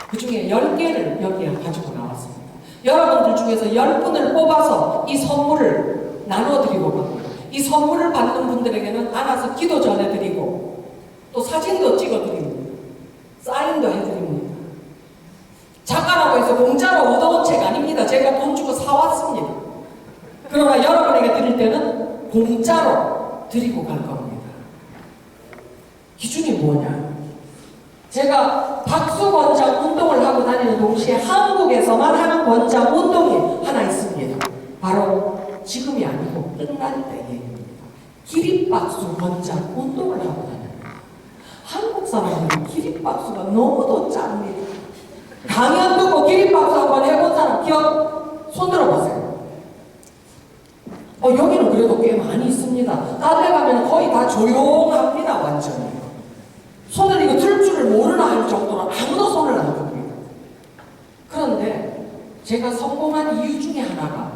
그 중에 10개를 여기에 가지고 나왔습니다. 여러분들 중에서 10분을 뽑아서 이 선물을 나눠드리고 갑니다. 이 선물을 받는 분들에게는 안아서 기도 전해드리고 또 사진도 찍어드립니다. 사인도 해드립니다. 작가라고 해서 공짜로 얻어온 책 아닙니다. 제가 돈 주고 사왔습니다. 그러나 여러분에게 드릴 때는 공짜로 드리고 갈 겁니다. 기준이 뭐냐? 제가 박수 권장 운동을 하고 다니는 동시에 한국에서만 하는 권장 운동이 하나 있습니다. 바로 지금이 아니고 끝날 때 얘기입니다. 기립박수 권장 운동을 하고 다닙니다. 한국 사람들은 기립박수가 너무도 짭니다. 강연 듣고 기립박수 한번 해본 사람 기억 손 들어보세요. 여기는 그래도 꽤 많이 있습니다. 딴 데 가면 거의 다 조용합니다. 완전히. 손을 이거 들 줄을 모르나 할 정도로 아무도 손을 안 듭니다. 그런데 제가 성공한 이유 중에 하나가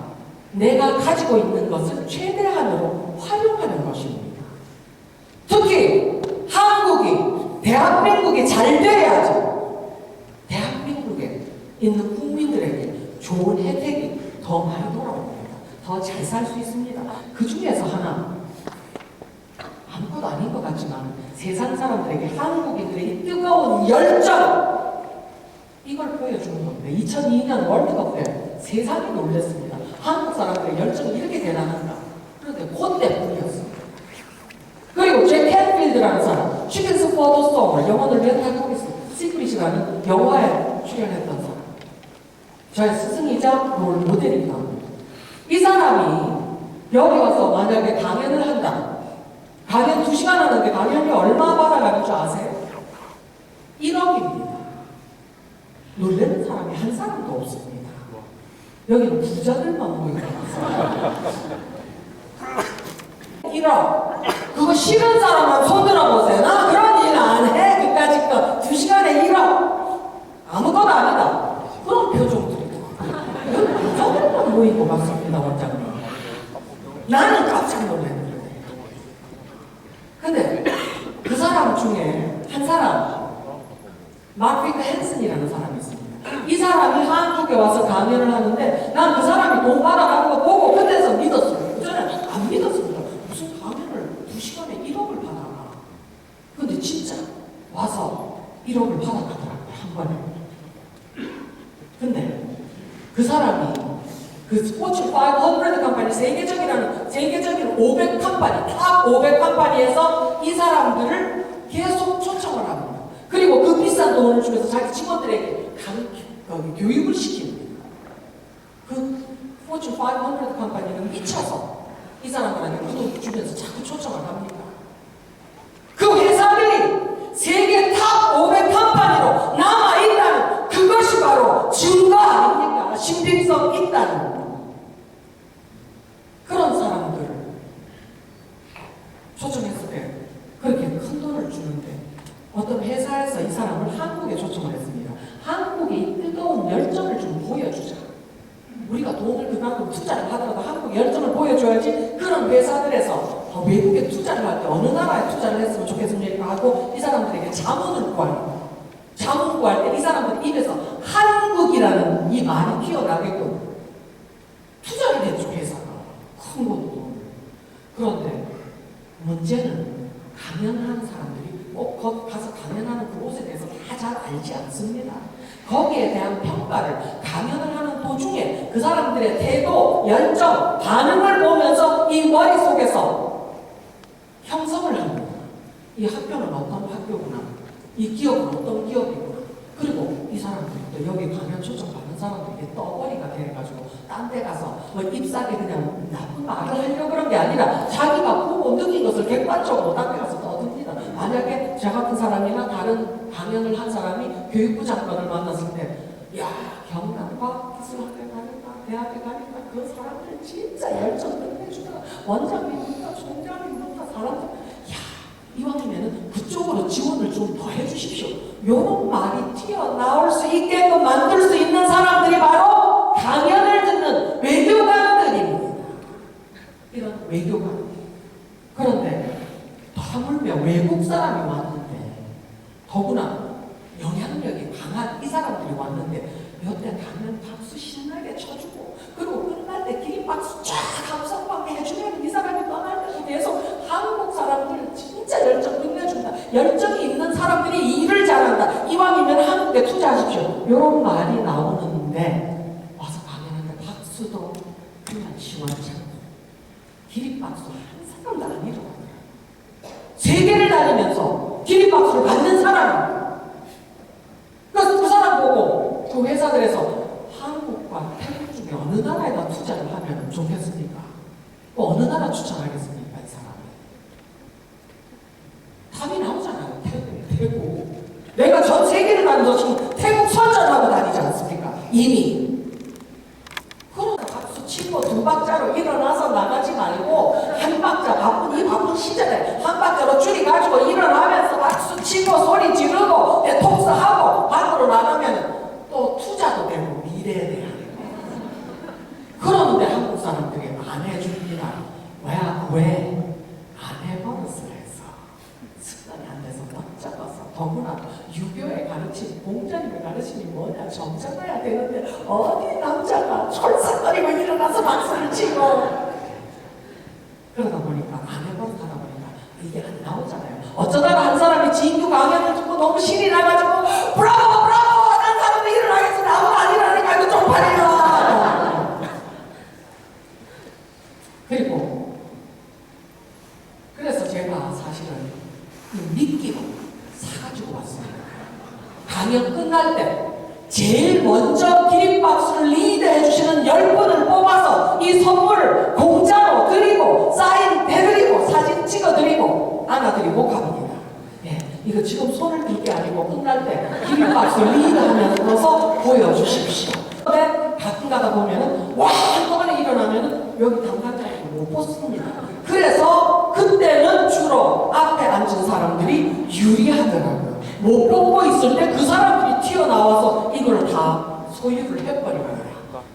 내가 가지고 있는 것을 최대한으로 활용하는 것입니다. 특히 한국이, 대한민국이 잘 돼야지 대한민국에 있는 국민들에게 좋은 혜택이 더 많이 돌아옵니다. 더 잘 살 수 있습니다. 그 중에서 하나, 아무것도 아닌 것 같지만 세상 사람들에게 한국인들의 뜨거운 열정, 이걸 보여주는 겁니다. 2002년 월드컵 때 세상이 놀랐습니다. 한국 사람들의 열정이 이렇게 대단한가. 그런데 그때 뿐이었습니다. 그리고 잭 캔필드라는 사람, 치킨스 포더 스토어, 영어를 멘탈 코미스 시크릿이라는 영화에 출연했던 사람, 저의 스승이자 롤 모델이기도 합니다. 이 사람이 여기 와서 만약에 강연을 한다. 강연 2시간 하는데 강연이 얼마 받아가는 줄 아세요? 1억입니다. 놀라는 사람이 한 사람도 없습니다. 여기는 부자들만 모이고 있습니다. 1억. 그거 싫은 사람만 손 들어보세요. 나 그런 일 안 해. 그까짓 거 2시간에 1억. 아무것도 아니다. 그런 표정들이 여기 부자들만 모이고 맞습니다. 원장님. 나는 깜짝 놀랐는데. 근데 그 사람 중에 한 사람, 마크 헨슨이라는 사람이 있습니다. 이 사람이 한국에 와서 강연을 하는데 난 그 사람이 돈 받아가는 거 보고 그때서 믿었어요. 그전에 안 믿었습니다. 무슨 강연을 2시간에 1억을 받아가. 근데 진짜 와서 1억을 받아가더라고요. 한 번에. 근데 그 사람이 그 스포츠 500 컴퍼니, 세계적인 500 컴퍼니, 탑 500 컴퍼니에서 이 사람들을 계속 초청을 합니다. 그리고 그 비싼 돈을 주면서 자기 직원들에게 교육을 시킵니다. 그 포춘 500 컴퍼니는 미쳐서 이 사람들한테 그 돈을 주면서 자꾸 초청을 합니다. 그 회사들이 세계 탑 500 컴퍼니로 남아있다는 그것이 바로 증거 아닙니까? 신빙성 있다는 그런 사람들을 초청했을 때 그렇게 큰 돈을 주는데 어떤 회사에서 이 사람을 한국에 초청을 했습니다. 한국의 뜨거운 열정을 좀 보여주자. 우리가 돈을 그만큼 투자를 하더라도 한국의 열정을 보여줘야지. 그런 회사들에서 외국에 투자를 할 때 어느 나라에 투자를 했으면 좋겠습니까 하고 이 사람들에게 자문을 구합니다. 자문 구할 때 이 사람들 입에서 한국이라는 이 말이 튀어나게끔 투자를 했죠. 회사가 큰 것도. 그런데 문제는 강연하는 사람들이 꼭 거기 가서 강연하는 그곳에 대해서 다 잘 알지 않습니다. 거기에 대한 평가를 강연을 하는 도중에 그 사람들의 태도, 열정, 반응을 보면서 이 머릿속에서 형성을 합니다. 이 학교는 어떤 학교구나. 이 기업은 어떤 기업이구나. 그리고 이 사람들이 또 여기 강연 초청받는 사람들이 떠벌이가 돼가지고 딴 데 가서 뭐 잎사귀 그냥 나쁜 말을 하려고 그런 게 아니라 자기가 보고 느낀 것을 객관적으로 딴 데 가서 떠듭니다. 만약에 저 같은 사람이나 다른 강연을 한 사람이 교육부 장관을 만났을 때 야, 경남과학기술학회 가니까 대학에 가니까 그 사람들 진짜 열정 끝내주더라. 원장님부터 총장님부터 사람들 야, 이왕이면은 그쪽으로 지원을 좀 더 해주십시오. 요런 말이 튀어나올 수 있게끔 만들 수 있는 사람들이 바로 강연을 듣는 외교관들입니다. 이런 외교관. 그런데 하물며 외국 사람이 왔는데 더구나 영향력이 강한 이 사람들이 왔는데 몇대 가면 박수 신나게 쳐주고 그리고 끝날 때 기립박수 쫙 감성받게 해주면 이 사람이 떠날 때도 계속 한국 사람들 진짜 열정 끝내준다. 열정이 있는 사람들이 일을 잘한다. 이왕이면 한국에 투자하십시오. 이런 말이 나오는데 와서 강연하는데 박수도 그냥 시원찮고 기립박수 한 사람도 안 일어나더라고요. 세계를 다니면서 기립박수를 받는 사람이 그래서 그 사람 보고 그 회사들에서 한국과 태국 중에 어느 나라에다 투자를 하면 좋겠습니까? 어느 나라 추천하겠습니까? 이 사람이 답이 나오잖아요. 태국 내가 전 세계를 다니면서 지금 태국 선전하고 다니지 않습니까? 이미 그러다 박수 치고 두 박자로 일어나서 나가지 말고 한 박자 이 바쁜 시절에 한 박자로 줄이 가지고 일어나면서 박수 치고 소리 지르고 통수하고 밖으로 나가면 또 투자도 되고 미래에 대한 그런데 한국 사람들이 안 해줍니다. 왜? 안 해버렸어 해서 습관이 안 돼서 못 잡아서 더구나 유교의 가르침 공자님의 가르침이 뭐냐 정장해야 되는데 어디 남자가 철썩거리고 일어나서 박수를 치고 그러다 보니까 안 해버릇하다 보니까 이게 안 나오잖아요. 어쩌다가 한 사람이 진규 강연을 듣고 너무 신이 나가지고 브라보 브라보 난 사람도 일어나겠어 나보고 안 일어나니까 이거 쪽팔려. 그래서 제가 사실은 미끼로 사가지고 왔습니다. 강연 끝날 때 제일 먼저 기립박수를 리드해 주시는 10분을 뽑아서 이 선물을 공짜로 드리고 사인 해드리고 사진 찍어드리고 안아드리고 갑니다. 예, 이거 지금 손을 들 게 아니고 끝날 때 기립박수 리드하면서 보여주십시오. 근데 가끔 가다 보면은 와 한꺼번에 일어나면은 여기 담당자를 못 뽑습니다. 그래서 그때는 주로 앞에 앉은 사람들이 유리하더라고요. 못 뽑고 있을 때 그 사람들이 튀어나와서 이걸 다 소유를 해버리거나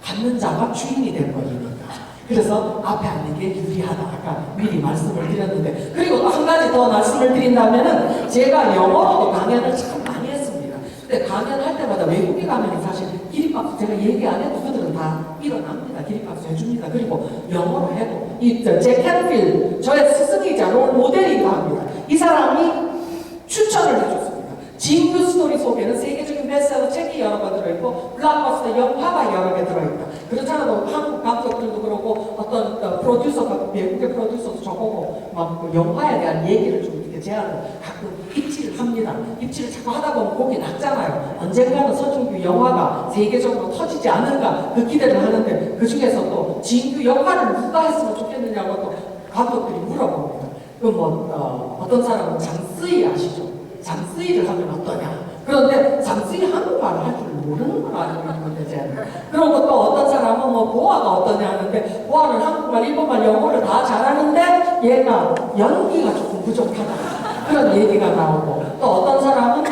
갖는 자가 주인이 돼버리니까. 그래서 앞에 앉는 게 유리하다. 아까 미리 말씀을 드렸는데 그리고 또 한 가지 더 말씀을 드린다면은 제가 영어로도 강연을 참 많이 했습니다. 근데 강연할 때마다 외국에 가면 사실 기립박수 제가 얘기 안 해도 그들은 다 일어납니다. 기립박수 해줍니다. 그리고 영어로 해도 잭 캔필 저의 스승이자 롤 모델이기도 합니다. 이 사람이 추천을 해줬습니다. 진규 스토리 속에는 세계적인 베스트셀러 책이 여러 개 들어있고 블록버스터 영화가 여러 개 들어있다. 그렇잖아도 한국 감독들도 그러고 어떤 프로듀서가 외국의 프로듀서도 저보고 막 그 영화에 대한 얘기를 좀 이렇게 제안을 가끔 입지를 합니다. 입지를 자꾸 하다 보면 곡이 낮잖아요. 언젠가는 서준규 영화가 세계적으로 터지지 않을까 그 기대를 하는데 그 중에서도 진규 역할을 누가 했으면 좋겠느냐고 또 감독들이 물어봅니다. 어떤 사람은 장쓰이 아시죠? 장쓰이를 하면 어떠냐? 그런데 장쓰이 한국말을 할 줄 모르는 걸 알고 있는 건데 쟤는. 그리고 또 어떤 사람은 보아가 어떠냐 하는데 보아는 한국말, 일본말, 영어를 다 잘하는데 얘가 연기가 조금 부족하다. 그런 얘기가 나오고 또 어떤 사람은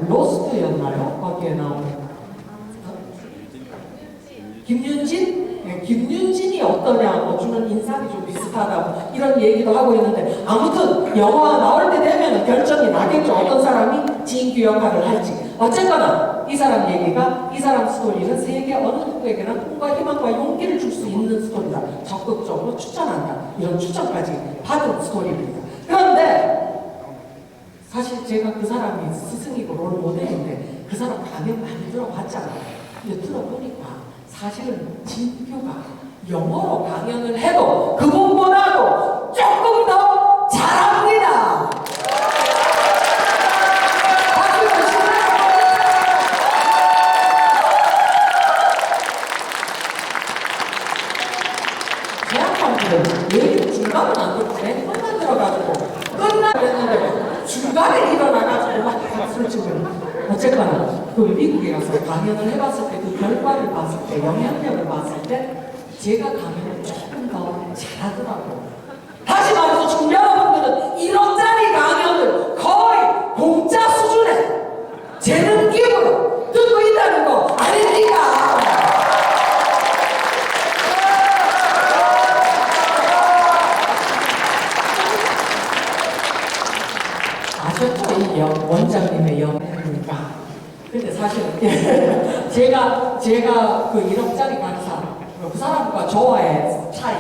로스트였나요? 거기에 나오는 김윤진? 네, 김윤진이 어떠냐고 주는 인상이 좀 비슷하다고 이런 얘기도 하고 있는데 아무튼 영화 나올 때 되면 결정이 나겠죠. 어떤 사람이 진규 역할을 할지. 어쨌거나 이 사람 얘기가 이 사람 스토리는 세계 어느 누구에게나 꿈과 희망과 용기를 줄 수 있는 스토리다. 적극적으로 추천한다. 이런 추천까지 받은 스토리입니다. 그런데 사실 제가 그 사람이 스승이고 롤 모델인데 그 사람 강연 많이 들어봤잖아요. 근데 들어보니까 사실은 진규가 영어로 강연을 해도 그분보다도 조금 더 잘합니다. 제 양반들은 얘기를 중간은 안 듣고 맨 끝만 들어가지고 끝나랬는데 중간에 일어나가지고 막 박수를 치고 어쨌거나 그 미국에 가서 강연을 해봤을 때 그 결과를 봤을 때 영향력을 봤을 때 제가 강연을 조금 더 잘하더라고요. 다시 말해서 지금 여러분들은 1원짜리 강연을 거의 공짜 수준의 재능 기부로 듣고 있다는 거 아닙니까? 아셨죠? 이 원장님의 영향이니까 근데 사실은 제가 그 1억짜리 강사 그 사람과 저와의 차이.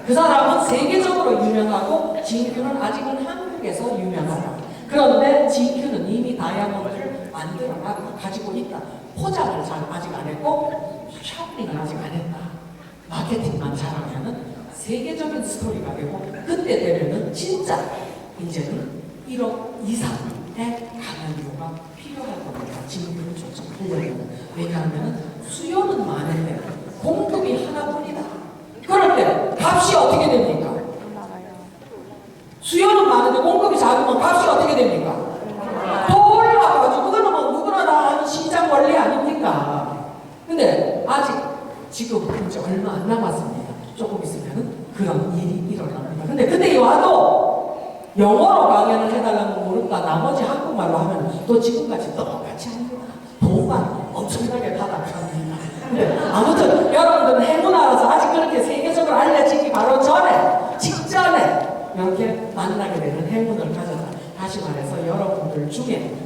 그 사람은 세계적으로 유명하고 진규는 아직은 한국에서 유명하다. 그런데 진규는 이미 다이아몬드를 만들어 가지고 있다. 포장을 잘 아직 안 했고 쇼핑을 아직 안 했다. 마케팅만 잘하면은 세계적인 스토리가 되고 그때 되면은 진짜 이제는 1억 이상의 강연료가 필요할 겁니다. 진규를 조정하려면. 왜냐하면 수요는 많은데 공급이 하나뿐이다. 그럴 때 값이 어떻게 됩니까? 수요는 많은데 공급이 작으면 값이 어떻게 됩니까? 또 올라가가지고 그거는 뭐 누구나 다 아는 시장 원리 아닙니까? 근데 아직 지금 이제 얼마 안 남았습니다. 조금 있으면 그런 일이 일어납니다. 근데 그때 와도 영어로 강연을 해달라는 모르니까 나머지 한국말로 하면 또 지금까지 똑같이 합니다. 돈만 엄청나게 받아갑니다. 아무튼 여러분들은 행운 알아서 아직 그렇게 세계적으로 알려지기 바로 전에 직전에 이렇게 만나게 되는 행운을 가져다. 다시 말해서 여러분들 중에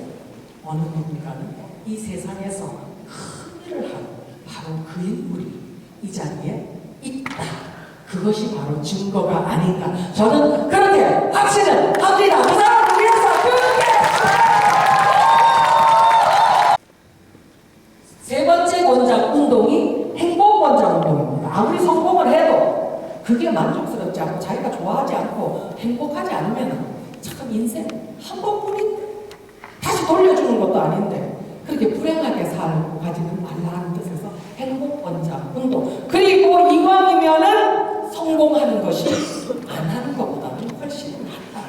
어느 누군가는 이 세상에서 큰 일을 하고 바로 그 인물이 이 자리에 있다. 그것이 바로 증거가 아닌가. 저는 그렇게 확신을 합니다. 그 사람을 위해서 그렇게 세 번째 권장 운동이 행복 권장 운동입니다. 아무리 성공을 해도 그게 만족스럽지 않고 자기가 좋아하지 않고 행복하지 않으면 참 인생 한 번뿐인데 다시 돌려주는 것도 아닌데 그렇게 불행하게 살고 가지는 말라는 뜻에서 행복 권장 운동. 그리고 이왕이면은 성공하는 것이 안 하는 것보다는 훨씬 낫다.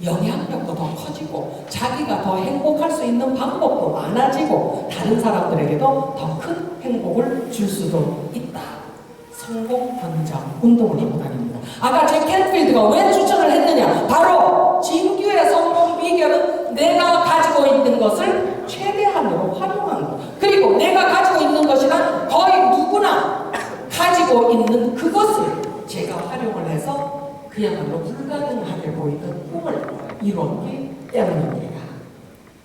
영향력도 더 커지고 자기가 더 행복할 수 있는 방법도 많아지고 다른 사람들에게도 더 큰 행복을 줄 수도 있다. 성공 권장 운동을 하고 다닙니다. 아까 잭 캔필드가 왜 추천을 했느냐? 바로 진규의 성공 비결은 내가 가지고 있는 것을 최대한으로 활용하는 것. 그리고 내가 가지고 있는 것이란 거의 누구나 가지고 있는 그것을 제가 활용을 해서 그야말로 불가능하게 보이던 꿈을 이뤘기 때문입니다.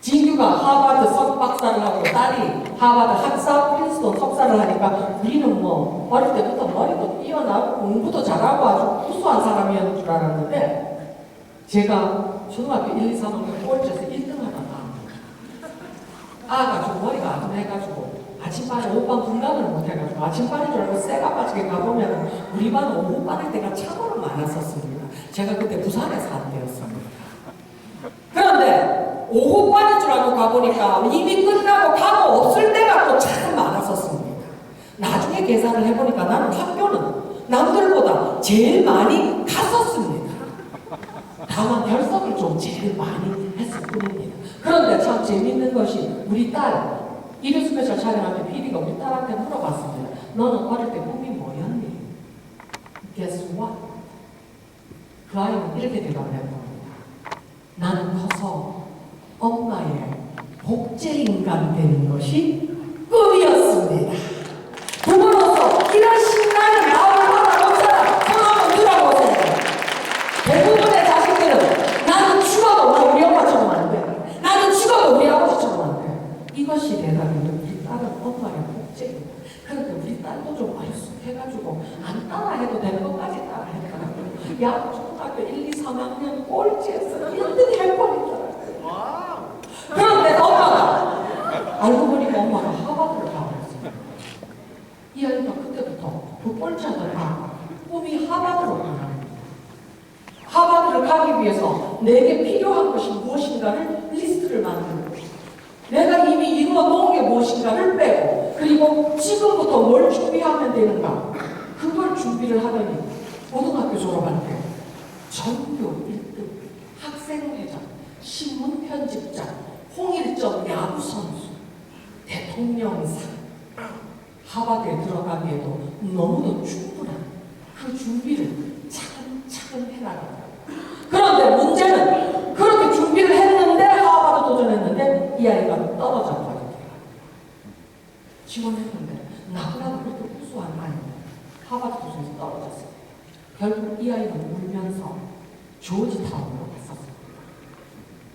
진규가 하버드 석박사를 하고 딸이 하버드 학사 프린스턴 석사를 하니까 우리는 뭐 어릴 때부터 머리도 뛰어나고 공부도 잘하고 아주 우수한 사람이었는 줄 알았는데 제가 초등학교 1, 2, 3학년 꼴찌에서 1등 하다가 아가지고 머리가 아둔해가지고 아침반에 오후반 분간을 못해가지고 아침반인 줄 알고 쇠가 빠지게 가보면 우리 반 오후반일 때가 참으로 많았었습니다. 제가 그때 부산에서 한 때였습니다. 그런데 오후반인 줄 알고 가보니까 이미 끝나고 가고 없을 때가 또 참 많았었습니다. 나중에 계산을 해보니까 나는 학교는 남들보다 제일 많이 갔었습니다. 다만 결석을 좀 제일 많이 했을 뿐입니다. 그런데 참 재밌는 것이 우리 딸 일요 스페셜 촬영할 때 PD가 우리 딸한테 물어봤습니다. 너는 어릴 때 꿈이 뭐였니? Guess what? 그 아이는 이렇게 대답을 했던 겁니다. 나는 커서 엄마의 복제인간 되는 것이 꿈이었습니다. 부모로서 이런 신나는 마음을 받아본 사람 손 한번 들어보세요. 대부분의 자식들은 나는 죽어도 우리 엄마처럼 안 돼. 나는 죽어도 우리 아버지처럼 안 돼. 이것이 대답인데 우리 딸은 엄마의 복제입니다. 그런데 우리 딸도 좀 말쑥해가지고 안 따라해도 되는 것까지 따라했더라고요. 야, 초등학교 1, 2, 3학년 꼴찌에서 1등 할 뻔했더라고요. 그런데 엄마가 알고 보니까 엄마가 하버드를 가고 있어요. 이 아이가 그때부터 그 꼴찌하던 아이가 꿈이 하버드로 가는 겁니다. 하버드를 가기 위해서 내게 필요한 것이 무엇인가를 리스트를 만들고 내가 이미 이루어 놓은 게 무엇인가를 빼고 그리고 지금부터 뭘 준비하면 되는가 그걸 준비를 하더니 고등학교 졸업할 때 전교 1등, 학생회장, 신문편집장, 홍일점 야구선수, 대통령상 하버드에 들어가기에도 너무도 충분한 그 준비를 차근차근 해나갑니다. 그런데 문제는 그렇게 준비를 했는데 하버드 도전했는데 이 아이가 떨어져 버립니다. 지원했는데 나보다 그렇게 우수한 아이는 하버드 도전에서 떨어졌어요. 결국 이 아이는 울면서 조지타운으로 갔었습니다.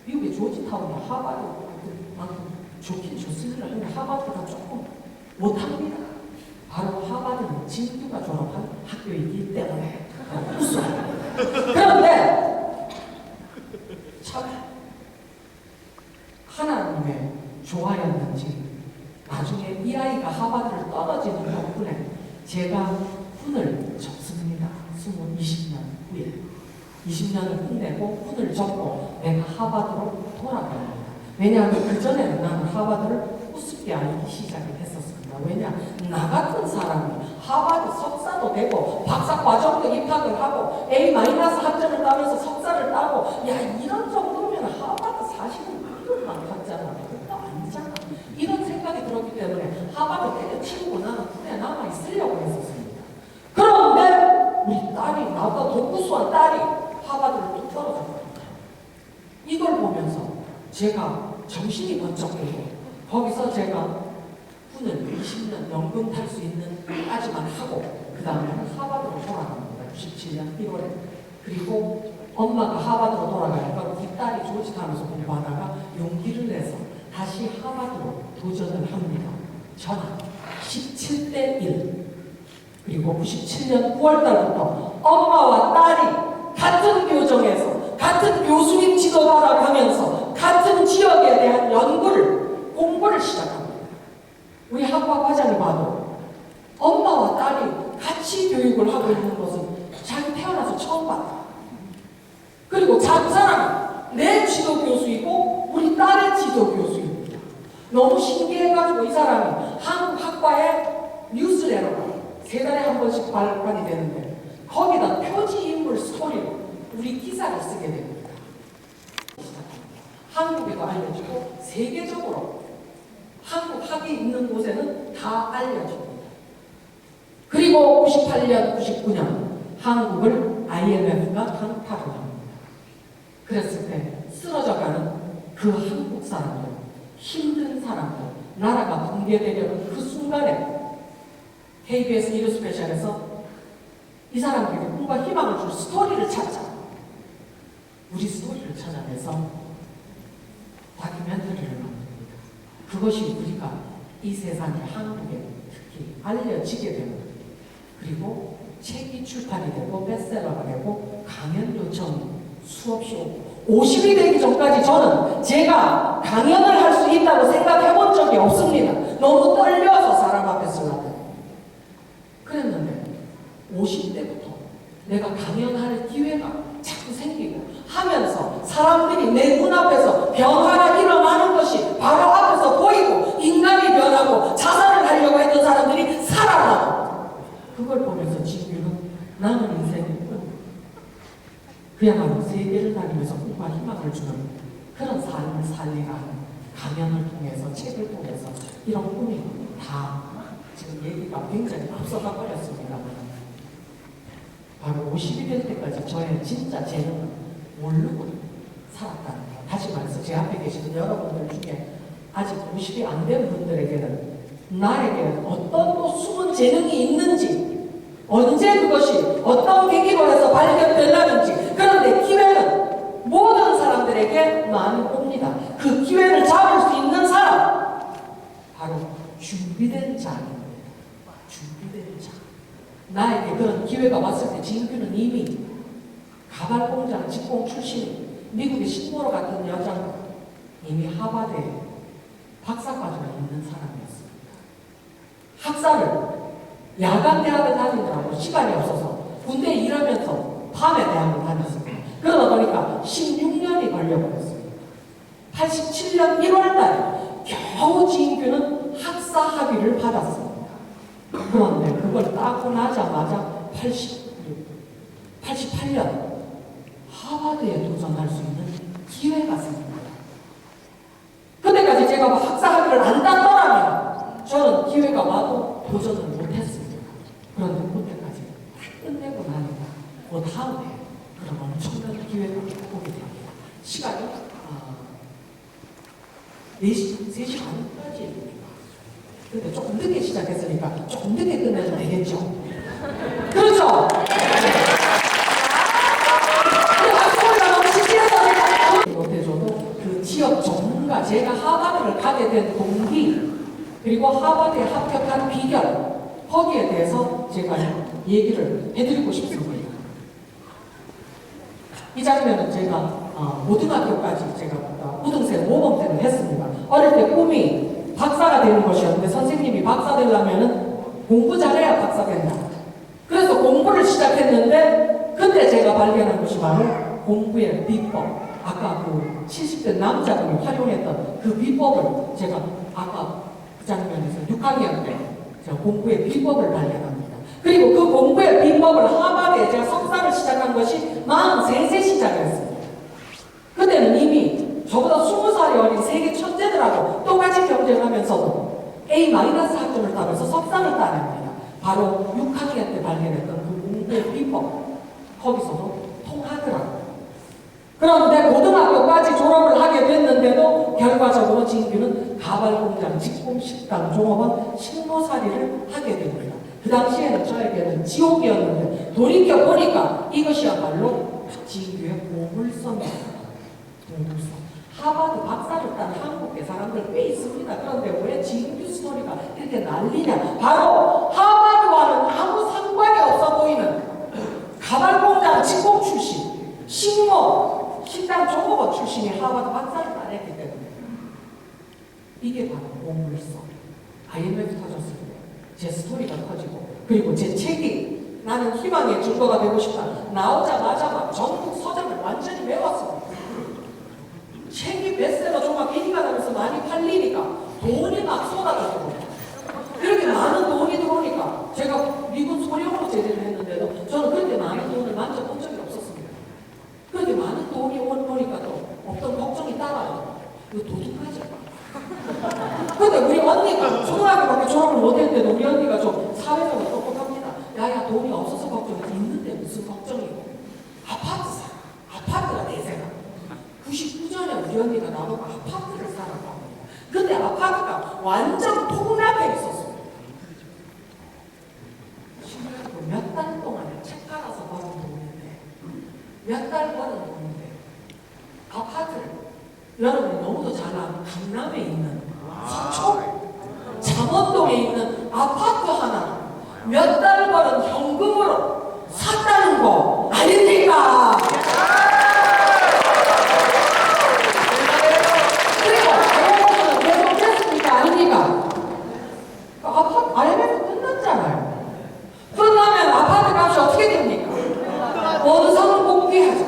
미국의 조지타운이 하버드만큼 좋긴 좋습니다. 근데 하버드가 조금 못합니다. 바로 하버드는 진규가 졸업한 학교이기 때문에 우수합니다. 그런데 참 하나님의 조화였는지 나중에 이 아이가 하버드를 떨어지는 덕분에 제가 훈을 접습니다. 20년 후에 20년을 끝내고 훈을 접고 내가 하버드로 돌아갑니다. 왜냐하면 그전에는 나는 하버드를 우습게 알기 시작했었습니다. 왜냐? 나 같은 사람이 하버드 석사도 되고 박사 과정도 입학을 하고 A- 학점을 따면서 석사를 따고 야 이런 정도면 하버드 사실은 이런 안 갔잖아. 그거 아니잖아. 이런 생각이 들었기 때문에 하버드 때려치우고 나는 군에 남아있으려고 했었습니다. 그런데 우리 딸이 나보다 더 우수한 딸이 하버드를 뚝 떨어졌거든요. 이걸 보면서 제가 정신이 번쩍 들고 거기서 제가 훈을 20년 연금 탈 수 있는 까지만 하고 그 다음에는 하버드로 돌아갑니다. 97년 1월에. 그리고 엄마가 하버드로 돌아가니까 우리 딸이 조직하면서 공부하다가 용기를 내서 다시 하버드로 도전을 합니다. 저는 17대 1. 그리고 97년 9월달부터 엄마와 딸이 같은 교정에서 같은 교수님 지도자라고 하면서 같은 지역에 대한 공부를 시작합니다. 우리 학과 과장이 봐도 엄마와 딸이 같이 교육을 하고 있는 것은 자기 태어나서 처음 봤다. 그리고 자기 사람이 내 지도 교수이고 우리 딸의 지도 교수입니다. 너무 신기해가지고 이 사람이 한국 학과의 뉴스레터가 3달에 한 번씩 발간이 되는데 거기다 표지 인물 스토리로 우리 기사를 쓰게 됩니다. 한국에도 알려지고 세계적으로 한국 학이 있는 곳에는 다 알려집니다. 그리고 98년, 99년 한국을 IMF가 강타를 합니다. 그랬을 때 쓰러져가는 그 한국 사람들, 힘든 사람들, 나라가 붕괴되려는 그 순간에 KBS 일요 스페셜에서 이 사람들에게 꿈과 희망을 줄 스토리를 찾자. 우리 스토리를 찾아내서 다큐멘터리를 만듭니다. 그것이 우리가 이 세상에 한국에 특히 알려지게 됩니다. 그리고 책이 출판이 되고 베스트셀러가 되고 강연 요청이 수없이 오고 50이 되기 전까지 저는 제가 강연을 할 수 있다고 생각해 본 적이 없습니다. 너무 떨려서 사람 앞에 쓰려고. 그랬는데 50대부터 내가 강연할 기회가 자꾸 생기고 하면서 사람들이 내 눈앞에서 변화가 일어나는 것이 바로 앞에서 보이고 인간이 변하고 자살을 하려고 했던 사람들이 살아나고 그걸 보면서 진규는 남은 인생의 꿈 그야말로 세계를 다니면서 꿈과 희망을 주는 그런 삶을 살리가 하는 강연을 통해서 책을 통해서 이런 꿈이 다 지금 얘기가 굉장히 앞서가 버렸습니다. 바로 50이 될 때까지 저의 진짜 재능을 모르고 살았다는 거. 다시 말해서 제 앞에 계시는 여러분들 중에 아직 50이 안 된 분들에게는 나에게 어떤 또 숨은 재능이 있는지 언제 그것이 어떤 계기로 해서 발견되려는지 그런데 기회는 모든 사람들에게 많이 옵니다. 그 기회를 잡을 수 있는 사람 바로 준비된 자입니다. 준비된 자. 나에게 그런 기회가 왔을 때 진규는 이미 가발 공장 직공 출신 미국의 신보로 같은 여자가 이미 하버드에 박사과정에 있는 사람이었습니다. 학사를 야간 대학을 다니느라고 시간이 없어서 군대에 일하면서 밤에 대학을 다녔습니다. 그러다 보니까 16년이 걸려버렸습니다. 87년 1월달에 겨우 진규는 학사 학위를 받았습니다. 그런데 그걸 따고 나자마자 88년 하버드에 도전할 수 있는 기회가 생깁니다. 그때까지 제가 학사 학위를 안 땄더라면 저는 기회가 와도 도전을 못했습니다. 그런데 그때까지 끝내고 나니까 그 다음에 그런 엄청난 기회가 오게 됩니다. 시간이 3시 반까지입니다. 근데 조금 늦게 시작했으니까 조금 늦게 끝내도 되겠죠? 그렇죠? 못해줘도 그 지역 전문가 제가 하버드를 가게 된 동기, 그리고 하버드에 합격한 비결, 거기에 대해서 제가 얘기를 해드리고 싶습니다. 이 장면은 제가 고등학교까지 제가 우등생 모범생을 했습니다. 어릴 때 꿈이 박사가 되는 것이었는데 선생님이 박사 되려면은 공부 잘해야 박사 된다. 그래서 공부를 시작했는데 그때 제가 발견한 것이 바로 공부의 비법. 아까 그 70대 남자분이 활용했던 그 비법을 제가 아까 그 장면에서 6학년 때 제가 공부의 비법을 발견합니다. 그리고 그 공부의 비법을 하버드에 제가 석사를 시작한 것이 43세 시작했습니다. 그때는 이미 저보다 20살이 어린 세계 천재들하고 똑같이 경쟁하면서도 A- 학점을 따면서 석사를 따냅니다. 바로 6학년 때 발견했던 그 공부의 비법, 거기서도 통하더라고요. 그런데 고등학교까지 졸업을 하게 됐는데도 결과적으로 진규는 가발공장, 직공식당, 종업원, 식모살이를 하게 됩니다. 그 당시에는 저에게는 지옥이었는데 돌이켜보니까 이것이야말로 진규의 보물섬이었습니다. 보물섬. 하버드 박사를 딴 한국의 사람들 꽤 있습니다. 그런데 왜 진규 스토리가 이렇게 난리냐? 바로 하버드와는 아무 상관이 없어 보이는 가발공장 직공 출신, 식모, 식당 종업원 출신이 하버드 박사를 따냈기 때문에 이게 바로 보물섬. IMF 터졌을 때 제 스토리가 커지고, 그리고 제 책이 나는 희망의 증거가 되고 싶다 나오자마자 막 전국 서점을 완전히 메웠습니다. 책이 베스트셀러 조각 1위가 나면서 많이 팔리니까 돈이 막 쏟아졌고, 이렇게 많은 돈이 들어오니까 제가 미군 소령으로 제대를 했는데도 저는 그렇게 많은 돈을 만져본 적이 없었습니다. 그렇게 많은 돈이 오니까 또 어떤 걱정이 따라요. 이거 도둑하지? 근데 우리 언니가 초등학교밖에 졸업을 못했는데도 우리 언니가 좀 사회적으로 똑똑합니다. 야야 돈이 없어서 걱정이 있는데 무슨 걱정이고. 아파트 사. 아파트가 내 생각. 99년에 우리 언니가 나보고 아파트를 사라고 합니다. 근데 아파트가 완전 폭락해 있었어요. 신기하고 몇 달 동안에 책 팔아서 버는 돈인데, 몇 달 버는 돈인데 아파트를, 여러분이 너무도 잘 아는 강남에 있는 서초, 잠원동에 있는 아파트 하나 몇 달 벌은 현금으로 샀다는 거 아닙니까? 그리고 계속 됐습니까? 아닙니까? 아파트 IMF 끝났잖아요. 끝나면 아파트 값이 어떻게 됩니까? 원상을 복귀하죠.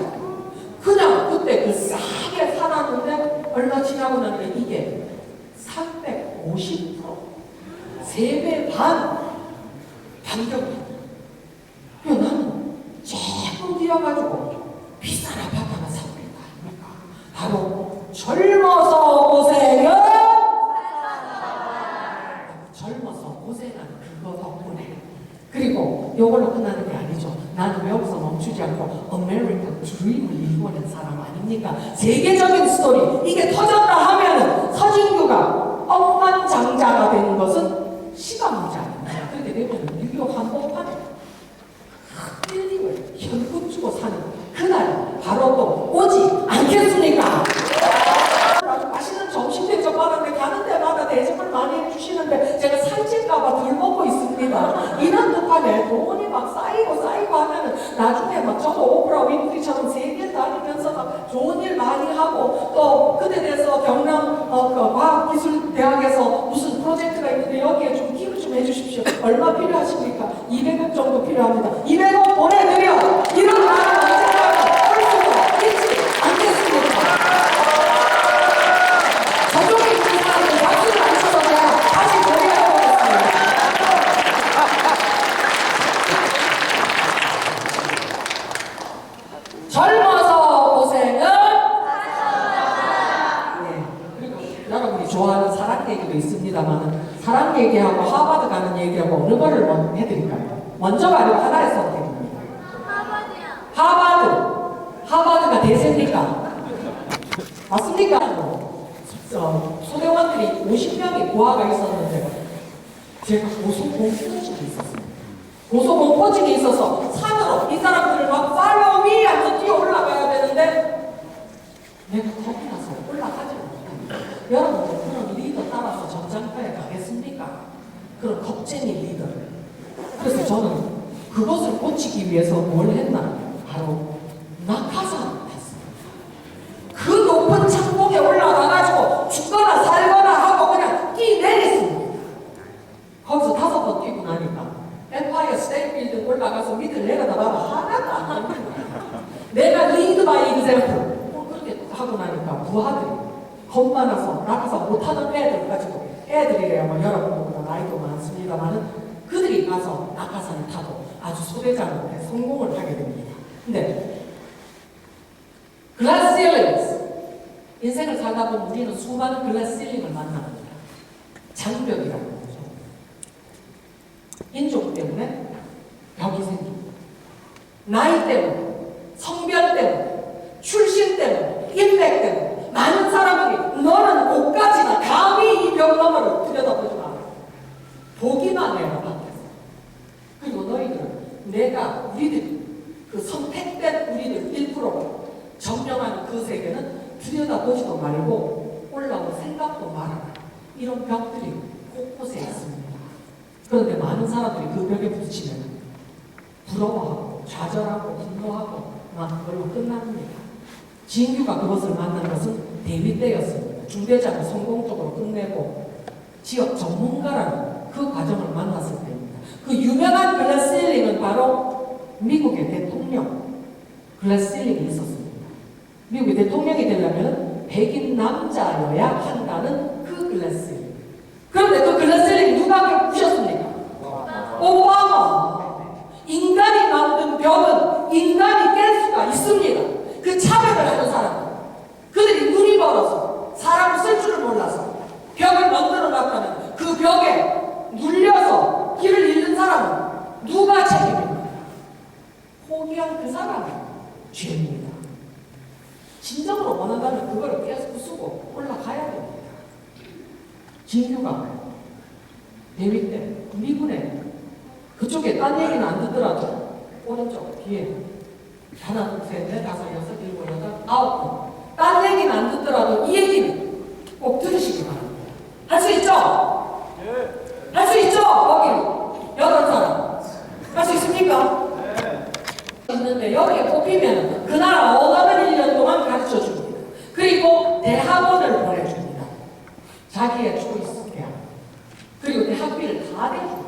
그냥 그때 그 싸게 사놨는데 얼마 지나고 나니까 이게 350%, 3배 반 반격이. 나는 조금 뛰어가지고 비싼 아파트 하나 삽니다. 바로 젊어서 고생은 젊어서 고생한 그거 덕분에. 그리고 이걸로 끝나는 게 아니죠. 나는 여기서 멈추지 않고 아메리칸 드림을 이루어낸 사람 아닙니까? 세계적인 스토리. 이게 터졌다 하면은 서진규가 억만장자가 되는 것은 시간 문제 아닙니다. 그렇게 되면 뉴욕 한복판에 빌딩을 현금 주고 사는 그날 바로 또 오지 않겠습니까? 아주 맛있는 점심 대접 받았는데 가는 데마다 대접을 많이 해주시는데 제가 살찔까봐 덜 먹고 있습니다. 이런 듯한에 돈이 막 쌓이고 하면은 나중에 막 저도 오프라 윈프리처럼 세계 다니면서 막 좋은 일 많이 하고, 또 그때 대해서 경남 과학기술대학에서 무슨 프로젝트가 있는데 여기에 좀 기부 좀 해주십시오. 얼마 필요하십니까? 200억 정도 필요합니다. 200억 보내드려! 이런 말을 언젠가 할 수도 있지 않겠습니까? 저쪽에 있는 사람들 박수를 안 쳐서 제가 다시 보내드리겠습니다. 젊어서 고생은 네. 그리고 여러분이 좋아하는 사랑 얘기도 있습니다만, 사랑 얘기하고 하버드 가는 얘기하고 어느 거를 먼저 해드릴까요? 먼저가 아니고 하나의 선택입니다. 하버드가 대세입니까? 맞습니까? 소대원들이 50명이 고아가 있었는데 제가 고소공포증이 있었습니다. 고소공포증이 있어서 산으로 이 사람들을 막 팔로우미 하면서 뛰어 올라가야 되는데 내가 겁이 나서 올라가지 못합니다. 여러분들 그런 리더 따라 전장터에 가겠습니까? 그런 겁쟁이 리더. 그래서 저는 그것을 고치기 위해서 뭘 했나? 바로 낙하산을 했습니다. 그 높은 창봉에 올라가가지고 죽거나 살거나 하고 그냥 뛰내렸습니다. 거기서 5번 뛰고 나니까 엠파이어 스테이트 빌딩 올라가서 밑을 내려다봐도 하나도 안 됩니다. 내가 리드 바이 이그샘플 그렇게 하고 나니까 부하들이 겁 많아서 낙하산 못하는 애들 가지고 애들이래요. 뭐 여러분보다 나이도 많습니다만은 그들이 가서 낙하산을 타도 아주 소대장한테 성공을 하게 됩니다. 근데 글라스 실링 인생을 살다 보면 우리는 수많은 글라스 실링을 만납니다. 장벽이라고 하죠. 인종 때문에 벽이 생깁니다. 나이 때문에, 성별 때문에, 출신 때문에, 인맥 때문에 많은 사람들이 너는 곳까지나 감히 이 벽 너머를 들여다보지 마. 보기만 해라 밖에서. 그리고 너희들은 내가 우리들이 그 선택된 우리들 1%를 점령하는 그 세계는 들여다보지도 말고 올라올 생각도 말아라. 이런 벽들이 곳곳에 있습니다. 그런데 많은 사람들이 그 벽에 부딪히면 부러워하고 좌절하고 분노하고 막 그걸로 끝납니다. 진규가 그것을 만난 것은 대위 때였습니다. 중대장을 성공적으로 끝내고 지역 전문가라는 그 과정을 만났을 때입니다. 그 유명한 글래스힐링은 바로 미국의 대통령 글래스힐링이 있었습니다. 미국의 대통령이 되려면 백인 남자여야 한다는 그 글래스힐링. 그런데 그 글래스힐링 누가 부셨습니까? 오바마. 인간이 만든 벽은 인간이 깰 수가 있습니다. 그 차별을 하는 사람들, 그들이 눈이 멀어서 사람을 쓸 줄을 몰라서 벽을 만들어 놨다면 그 벽에 눌려서 길을 잃는 사람은 누가 책임입니까? 포기한 그 사람이 죄입니다. 진정으로 원한다면 그거를 계속 부수고 올라가야 됩니다. 진규가 대위 때 미군에 그쪽에 딴 얘기는 안 듣더라도 오른쪽 뒤에 하나, 둘, 셋, 넷, 다섯, 여섯, 일곱, 여덟, 아홉 번. 딴 얘기는 안 듣더라도 이 얘기는 꼭 들으시기 바랍니다. 할 수 있죠? 네. 할 수 있죠? 거기 8사람. 할 수 있습니까? 네. 있는데 여기에 뽑히면 그 나라 언어를 1년 동안 가르쳐 줍니다. 그리고 대학원을 보내줍니다. 자기의 초이스 대학. 그리고 대학비를 다 내줍니다.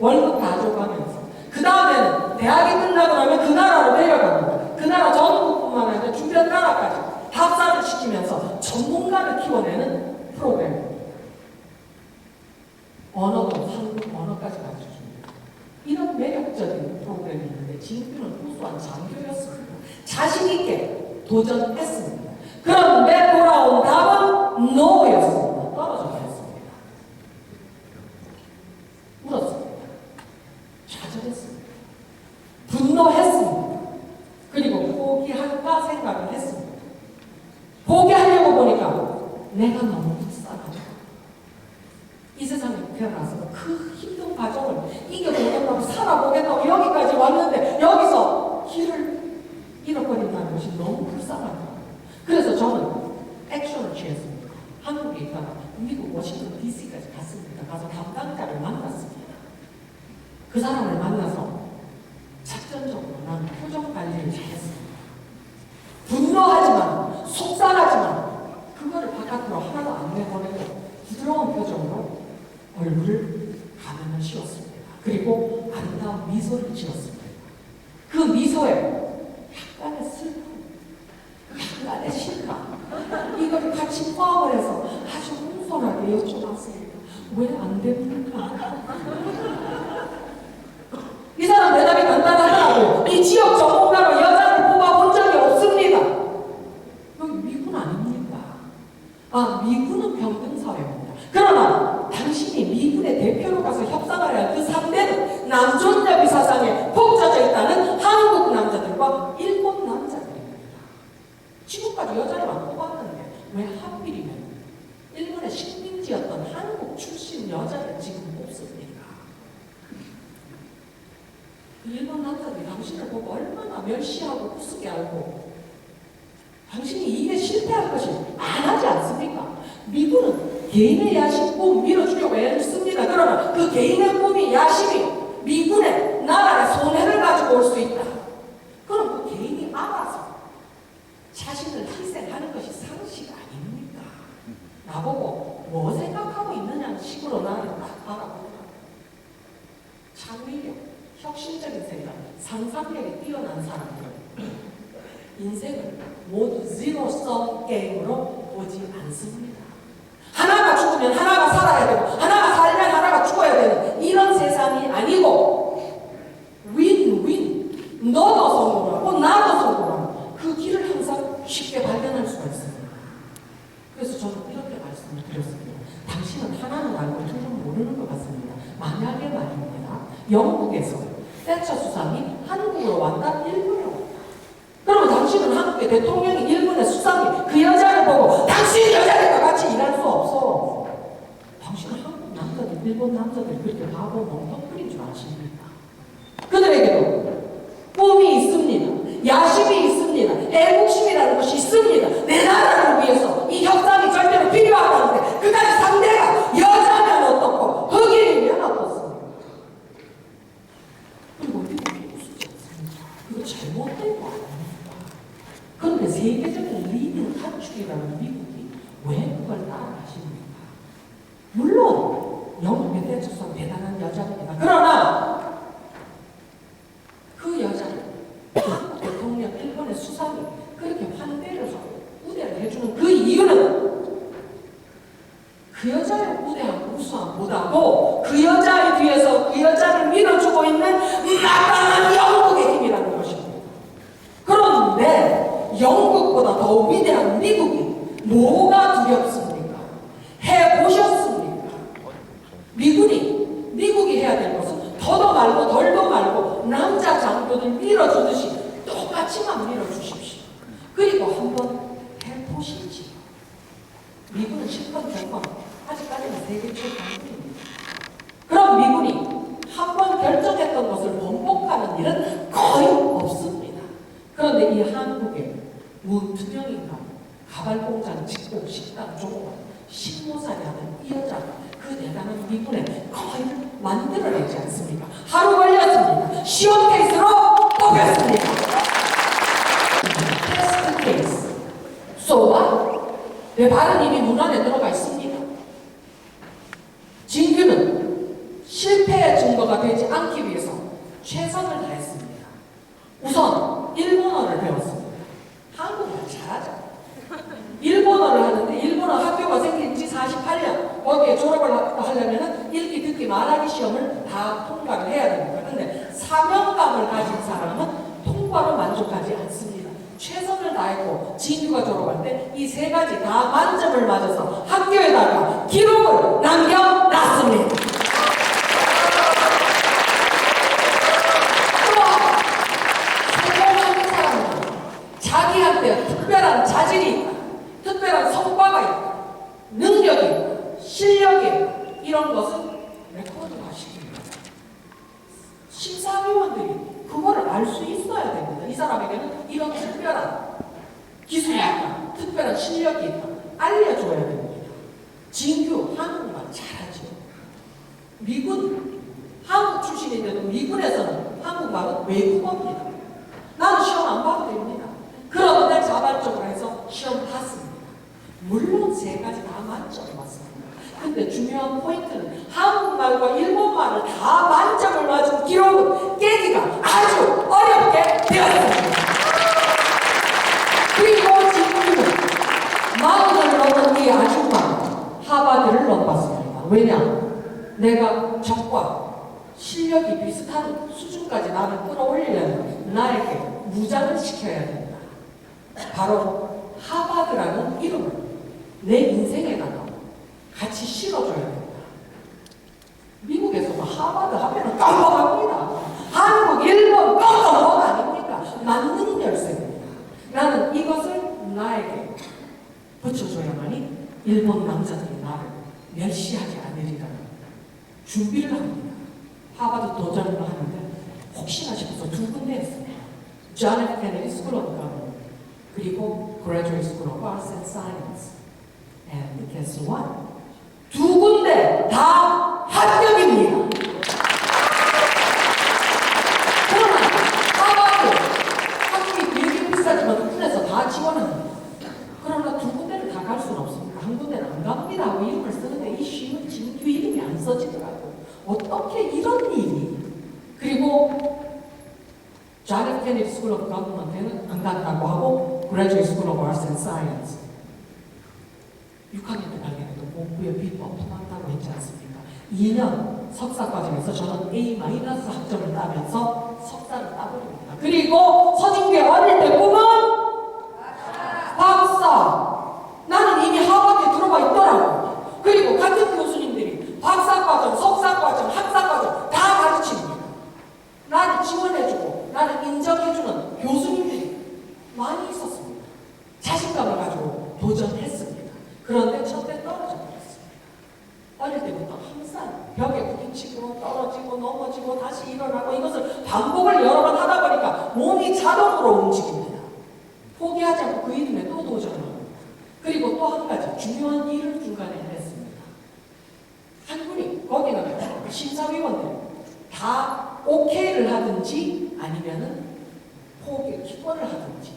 월급 다 줘가면서. 그 다음에는 대학이 끝나고 나면 그 나라로 내려갑니다. 그 나라 전국뿐만 아니라 주변 나라까지 합사를 시키면서 전문가를 키워내는 프로그램입니다. 언어도 한국 언어까지 가르쳐줍니다. 이런 매력적인 프로그램이 있는데 진규는 우수한 장교였습니다. 자신있게 도전했습니다. 그런데 돌아온 답은 NO였습니다. 떨어져 버렸습니다. 울었습니다. 좌절했습니다. 분노했습니다. 그리고 포기할까 생각을 했습니다. 포기하려고 보니까 내가 너무 불쌍하다. 이 세상에 태어나서 그 힘든 과정을 이겨보겠다고 살아보겠다고 여기까지 왔는데 여기서 길을 잃어버린다는 것이 너무 불쌍하다. 그래서 저는 액션을 취했습니다. 한국에 있다가 미국 워싱턴 DC까지 갔습니다. 가서 담당자를 만났습니다. 그 사람을 만나서 작전적으로 나는 표정 관리를 잘했습니다. 분노하지만 속상하지만 그거를 바깥으로 하나도 안 내보내고 부드러운 표정으로 얼굴을 가면을 씌웠습니다. 그리고 아름다운 미소를 지었습니다. 그 미소에 약간의 슬픔, 약간의 실감 이걸 같이 포함을 해서 아주 공손하게 여쭤봤습니다. 왜 안 됩니까? 이 사람 대답이 간단하더라고요. 이 지역 전문가로 여자를 뽑아본 적이 없습니다. 여기 미군 아닙니까? 아, 미군은 평등사회입니다. 그러나 당신이 미군의 대표로 가서 협상을 해야 할 그 상대는 남존여비 사상에 복잡져 있다는 한국 남자들과 일본 남자들입니다. 지금까지 여자를 안 뽑았는데 왜 하필이면 일본의 식민지였던 한국 출신 여자를 지금 뽑습니까? 일본 남자들이 당신을 보고 얼마나 멸시하고 우습게 알고 당신이 일에 실패할 것이 안 하지 않습니까? 미군은 개인의 야심 꿈 밀어주려고 애를 씁니다. 그러나 그 개인의 꿈이 야심이 미군의 나라의 손해를 가지고 올 수 있다. 그럼 그 개인이 알아서 자신을 희생하는 것이 상식 아닙니까? 나보고 뭐 생각하고 있느냐는 식으로 나를 딱 알아보더라고요. 창의력, 혁신적인 생각, 상상력이 뛰어난 사람들은 인생을 모두 제로섬 게임으로 보지 않습니다. 하나가 죽으면 하나가 살아야 되고 하나가 살면 하나가 죽어야 되는 이런 세상이 아니고 윈윈, 너도 성공하고 나도 성공하고 그 길을 항상 쉽게 발견할 수가 있습니다. 그래서 저는 이렇게 말씀을 드렸습니다. 당신은 하나는 알고 둘은 모르는 것 같습니다. 만약에 말입니다. 영국에서 thatcher 수상이 한국으로 왔다, 일본에 왔다. 그러면 당신은 한국의 대통령이 일본의 수상이 그 여자를 보고 당신 여자들과 같이 일할 수 없어. 당신은 한국 남자들, 일본 남자들 그렇게 바보 멍텅구리인 줄 아십니까? 그들에게도 꿈이 있습니다. 야심이 있습니다. 애국심이라는 것이 있습니다. 내 나라를 위해서 이 협상이 절대로 필요하다는데 그까지 상대가 여자면 어떻고 흑인이면 어떻습니까? 그리고 미국이 웃지 않습니까? 이거 잘못된 거 아닙니까? 그런데 세계적인 리딩 가축이라는 미국이 왜 그걸 따라가십니까? 물론 영국의 대처성 대단한 여자입니다. 그러나 그 여자를 한국 대통령 일본의 수상이 그렇게 환대를 하고 우대를 해주는 그 이유는 그 여자의 우대하고 우수함보다도 그 여자의 뒤에서 그 여자를 밀어주고 있는 마땅한 영국의 힘이라는 것입니다. 그런데 영국보다 더 위대한 미국이 뭐가 두렵습니까? 해보셨습니까? 미국이 해야 될 것은 더도 말고 덜도 말고 남자 장교들 밀어주듯이 똑같이만 밀어주십시오. 그리고 한번 해보시지요. 미군은 실컷 경험 아직까지는 세계 최강입니다. 그럼 미군이 한번 결정했던 것을 번복하는 일은 거의 없습니다. 그런데 이 한국의 무투명인가 가발공장, 직공, 식당, 조그만 식모살이 하는 이 여자가 그 대단한 미군의 거의를 만들어내지 않습니까? 하루 걸렸습니다. 시험 케이스로 뽑혔습니다. 테스트 케이스. So what? 내 발은 이미 문 안에 들어가 있습니다. 진규는 실패의 증거가 되지 않기 위해서 최선을 다했습니다. 우선 일본어를 배웠습니다. 한국말 잘하죠. 일본어를 하는데 일본어 학교가 생긴 지 48년 거기에 졸업을 하려면 읽기, 듣기, 말하기 시험을 다 통과를 해야 됩니다. 그런데 사명감을 가진 사람은 통과로 만족하지 않습니다. 최선을 다했고 진규가 졸업할 때 이 세 가지 다 만점을 맞아서 학교에다가 기록을 남겨놨습니다. 성공하는 사람은 자기한테 특별한 자질이 있다. 특별한 성과가 있다. 능력이 있다. 실력이 있다. 이런 것은 레코드화 시킵니다. 심사위원들이 그거를 알 수 있어야 됩니다. 이 사람에게는 이런 특별한 기술이 있다. 특별한 실력이 있다. 알려줘야 됩니다. 진규 한국말 잘하죠. 미군 한국 출신인데도 미군에서는 한국말은 외국어입니다. 나는 시험 안 봐도 됩니다. 그런데 자발적으로 해서 시험 봤습니다. 물론 세 가지 다 만점을 맞습니다. 근데 중요한 포인트는 한국말과 일본말을 다 만점을 맞은 기록은 깨기가 아주 어렵게 되었습니다. 그리고 지금은 40을 넘은 이 아줌마 하버드를 넣어봤습니다. 왜냐? 내가 적과 실력이 비슷한 수준까지 나를 끌어올리려면 나에게 무장을 시켜야 된다. 바로 하버드라는 이름을 내 인생에다가 같이 실어줘야 된다. 미국에서도 하버드 하면 깜깜합니다. 한국, 일본 깜깜한 아닙니까? 만능 열쇠입니다. 나는 이것을 나에게 붙여줘야만이 일본 남자들이 나를 멸시하지 않으리라는 준비를 합니다. 하버드 도전을 하는데 혹시나 싶어서 두 군데 했습니다. 존 F. 케네디 스쿨 오브 거버넌먼트 그리고 Graduate School of Arts and Science. And guess what? 두 군데 다 합격입니다. 그러나 하버드 학비 되게 비싸지만 군에서 다 지원합니다. 그러나 두 군데를 다 갈 수는 없습니다. 한 군데는 안 갑니다 하고 이름을 쓰는데 이 시는 진규 이름이 안 써지더라고요. 어떻게 이런 일이. 그리고 존 F 케네디 스쿨 오브 거버먼트는 안 간다고 하고 그레주에이트 스쿨 오브 아트스 앤 사이언스 6학년 때 발견해도 공부에 비법 통한다고 했지 않습니까? 2년 석사 과정에서 저는 A- 학점을 따면서 석사를 따버립니다. 그리고 서진규의 어릴 때 꿈은 박사. 나는 이미 하버드에 들어가 있더라고. 그리고 같은 교수님들이 박사과정, 석사과정, 학사과정 다 가르칩니다. 나를 지원해주고 나를 인정해주는 교수님들이 많이 있었습니다. 자신감을 가지고 도전했습니다. 그런데 첫째 떨어져 버렸습니다. 어릴 때부터 항상 벽에 부딪히고 떨어지고 넘어지고 다시 일어나고 이것을 반복을 여러 번 하다 보니까 몸이 자동으로 움직입니다. 포기하지 않고 그 이름에 또 도전합니다. 그리고 또 한 가지 중요한 일을 중간에 했습니다. 한 분이 거기는 심사위원들 다 오케이를 하든지 아니면은 포기, 기권을 하든지.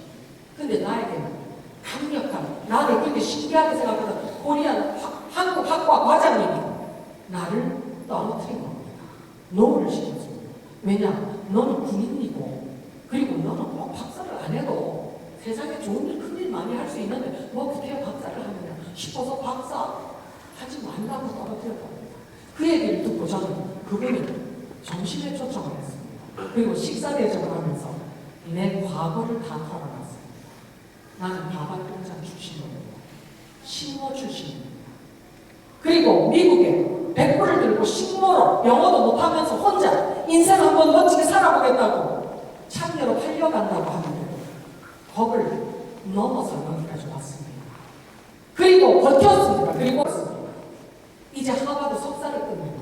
근데 나에게는 강력한, 나를 그렇게 신기하게 생각하던 코리안 한국 학과 과장님이 나를 떨어뜨린 겁니다. 노를 시켰습니다. 왜냐? 너는 군인이고 그리고 너는 뭐 박사를 안 해도 세상에 좋은 일, 큰 일 많이 할 수 있는데 뭐 그렇게 박사를 하느냐 싶어서 박사 하지 말라고 떨어뜨렸답니다. 그 얘기를 듣고 저는 그분이 점심에 초청을 했습니다. 그리고 식사 대접을 하면서 내 과거를 다 털어놨습니다. 나는 가발공장 출신입니다. 식모 출신입니다. 그리고 미국에 100불을 들고 식모로 영어도 못하면서 혼자 인생 한번 멋지게 살아보겠다고 창녀로 팔려간다고 하는데 법을 넘어서 여기까지 왔습니다. 그리고 버텼습니다. 그리고 이제 하버드 석사를 끝냅니다.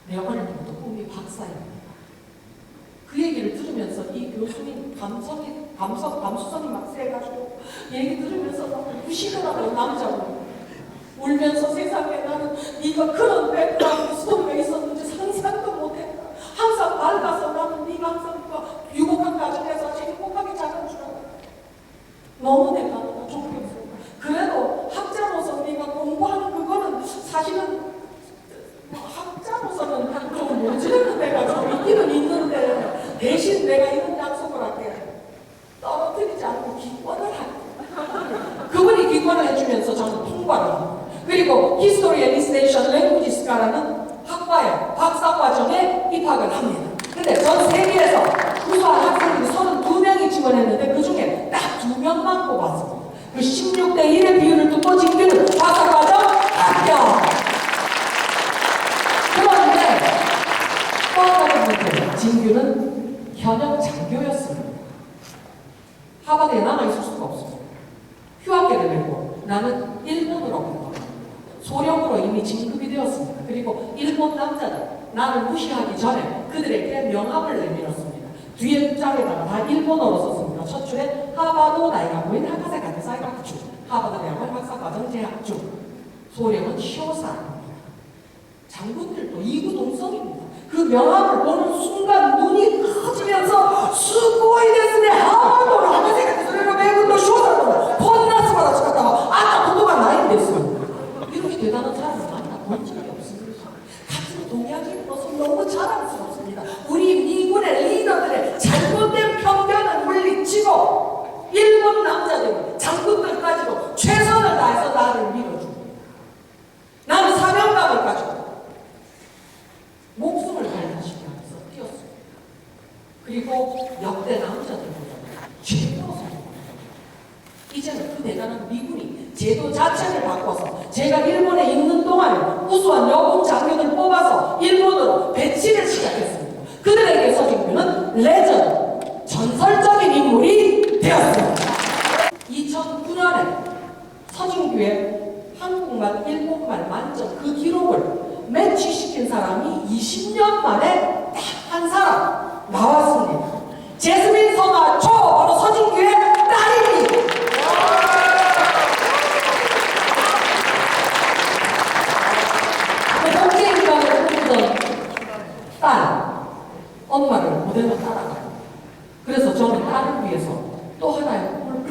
내 어릴 때부터 꿈이 박사입니다. 그 얘기를 들으면서 이 교수님 감수성이 막 세가지고 얘기 들으면서 너무 무시하더라고요. 남자고 울면서 세상에 나는 네가 그런 백그라운드 스토리가 있었는지 상상도 못했다. 항상 밝아서 나는 네가 항상 유복한 가정에서 아주 행복하게 자란 줄 알았다. 너무 내가 존경스러워. 그래도 학자로서 네가 공부하는 그거는 사실은 학자로서는 좀 모질은 데가 좀 있기는 있는데 대신 내가 이런 약속을 할게. 떨어뜨리지 않고 기권을 할게. 그분이 기권을 해주면서 저는 통과를 합니다. 그리고 History and East Languages라는 학과에 박사과정에 입학을 합니다. 근데 전 세계에서 우수한 학생들이 32명이 지원했는데 그 중에 딱 2명만 뽑았습니다. 그 16대 1의 비율을 듣고 진규는 박사과정 합격! 그런데 또 하나의 문제, 진규는 현역 장교였습니다. 하버드에 남아있을 수가 없습니다. 휴학계를 내고 나는 일본으로 간다. 소령으로 이미 진급이 되었습니다. 그리고 일본 남자들 나를 무시하기 전에 그들에게 명함을 내밀었습니다. 뒤에 짝에다가 다 일본어로 썼습니다. 첫 줄에 하버드 다이학교인 하카세 가테사이 학주, 하버드 대학원 박사과정 재학 중, 소령은 쇼사입니다. 장군들도 이구동성입니다. 그 명함을 보는 순간 눈이 커지면서 수고이 됐으네 하버드 하카세 가테사이로 매군도 쇼사로 콘나스마다 찍었다가 아까 도도가 나인 됐어요. 이렇게 대단한 사람을 만나본 적이 없습니다. 같은 동양인으로서 너무 자랑스럽습니다. 우리 미군의 리더들의 잘못된 편견을 물리치고 일본 남자들, 장군들까지도 최선을 다해서 나를 밀어줍니다. 나는 사명감을 가지고 목숨을 달다시피 하면서 뛰었습니다. 그리고 역대 남자들보다 최고로 성공합니다. 이제는 그 대단한 미군이 제도 자체를 바꿔서 제가 일본에 있는 동안에 우수한 여군 장교들 뽑아서 일본으로 배치를 시작했습니다. 그들에게 서진규는 레전드, 전설적인 인물이 되었습니다. 2009년에 서진규의 한국말, 일본말 만점 그 기록을 매치시킨 사람이 20년 만에 딱 한 사람 나왔습니다. 제스민 선아 초 바로 서진규의 딸입니다. 어떤 딸, 엄마를 그대로 따라가요. 그래서 저는 딸을 위해서 또 하나의 꿈을